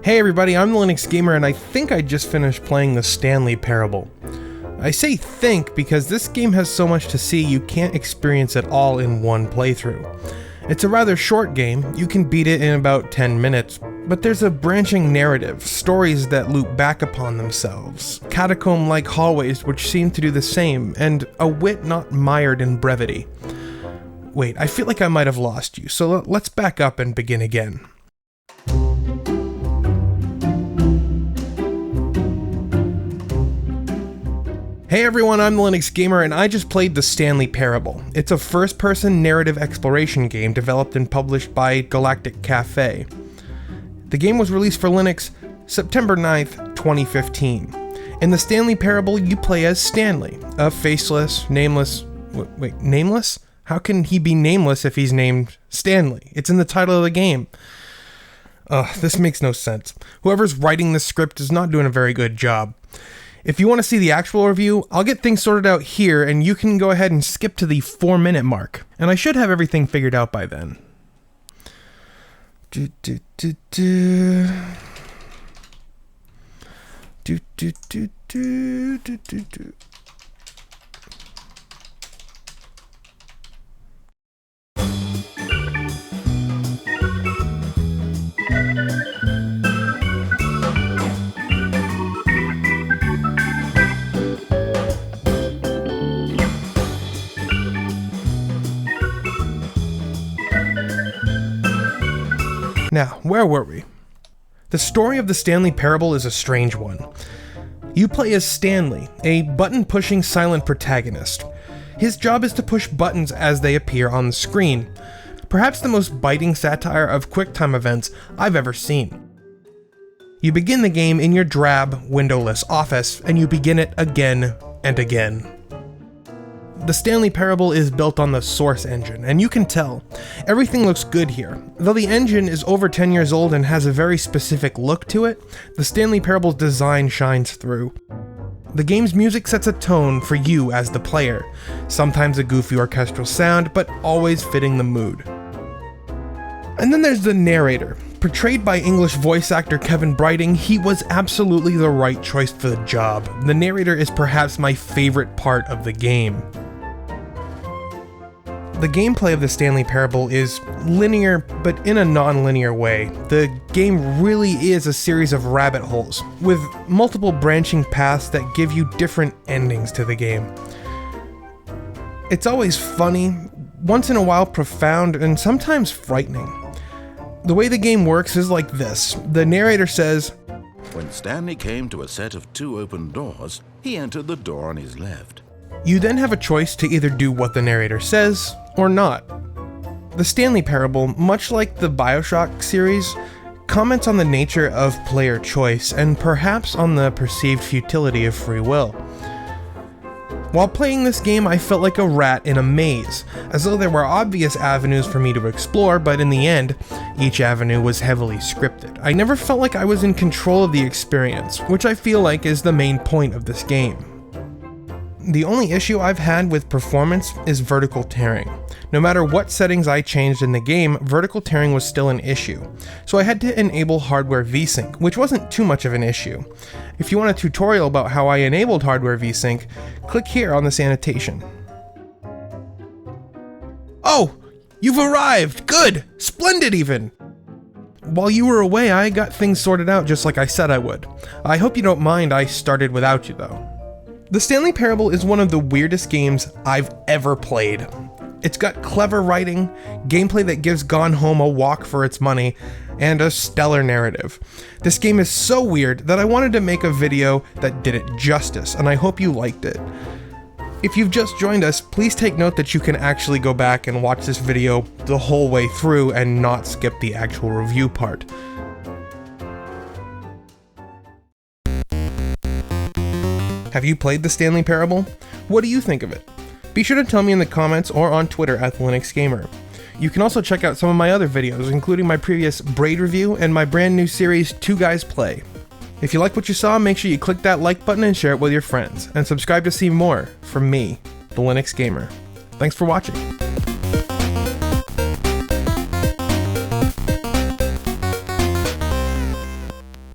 Hey everybody, I'm the Linux Gamer, and I think I just finished playing the Stanley Parable. I say think because this game has so much to see you can't experience it all in one playthrough. It's a rather short game, you can beat it in about 10 minutes, but there's a branching narrative, stories that loop back upon themselves, catacomb-like hallways which seem to do the same, and a wit not mired in brevity. Wait, I feel like I might have lost you, so let's back up and begin again. Hey everyone, I'm the Linux Gamer, and I just played the Stanley Parable. It's a first-person narrative exploration game developed and published by Galactic Cafe. The game was released for Linux September 9th, 2015. In the Stanley Parable, you play as Stanley, a faceless, nameless... Wait, nameless? How can he be nameless if he's named Stanley? It's in the title of the game. This makes no sense. Whoever's writing this script is not doing a very good job. If you want to see the actual review, I'll get things sorted out here and you can go ahead and skip to the 4-minute mark. And I should have everything figured out by then. Now, where were we? The story of the Stanley Parable is a strange one. You play as Stanley, a button-pushing silent protagonist. His job is to push buttons as they appear on the screen. Perhaps the most biting satire of QuickTime events I've ever seen. You begin the game in your drab, windowless office, and you begin it again and again. The Stanley Parable is built on the Source engine, and you can tell. Everything looks good here. Though the engine is over 10 years old and has a very specific look to it, the Stanley Parable's design shines through. The game's music sets a tone for you as the player, sometimes a goofy orchestral sound, but always fitting the mood. And then there's the narrator. Portrayed by English voice actor Kevin Brighting, he was absolutely the right choice for the job. The narrator is perhaps my favorite part of the game. The gameplay of the Stanley Parable is linear, but in a non-linear way. The game really is a series of rabbit holes, with multiple branching paths that give you different endings to the game. It's always funny, once in a while profound, and sometimes frightening. The way the game works is like this. The narrator says, "When Stanley came to a set of 2 open doors, he entered the door on his left." You then have a choice to either do what the narrator says, or not. The Stanley Parable, much like the BioShock series, comments on the nature of player choice, and perhaps on the perceived futility of free will. While playing this game, I felt like a rat in a maze, as though there were obvious avenues for me to explore, but in the end, each avenue was heavily scripted. I never felt like I was in control of the experience, which I feel like is the main point of this game. The only issue I've had with performance is vertical tearing. No matter what settings I changed in the game, vertical tearing was still an issue. So I had to enable hardware VSync, which wasn't too much of an issue. If you want a tutorial about how I enabled hardware VSync, click here on this annotation. Oh! You've arrived! Good! Splendid even! While you were away, I got things sorted out just like I said I would. I hope you don't mind I started without you though. The Stanley Parable is one of the weirdest games I've ever played. It's got clever writing, gameplay that gives Gone Home a walk for its money, and a stellar narrative. This game is so weird that I wanted to make a video that did it justice, and I hope you liked it. If you've just joined us, please take note that you can actually go back and watch this video the whole way through and not skip the actual review part. Have you played the Stanley Parable? What do you think of it? Be sure to tell me in the comments or on Twitter at the Linux Gamer. You can also check out some of my other videos, including my previous Braid review and my brand new series 2 Guys Play. If you like what you saw, make sure you click that like button and share it with your friends, and subscribe to see more from me, the Linux Gamer. Thanks for watching.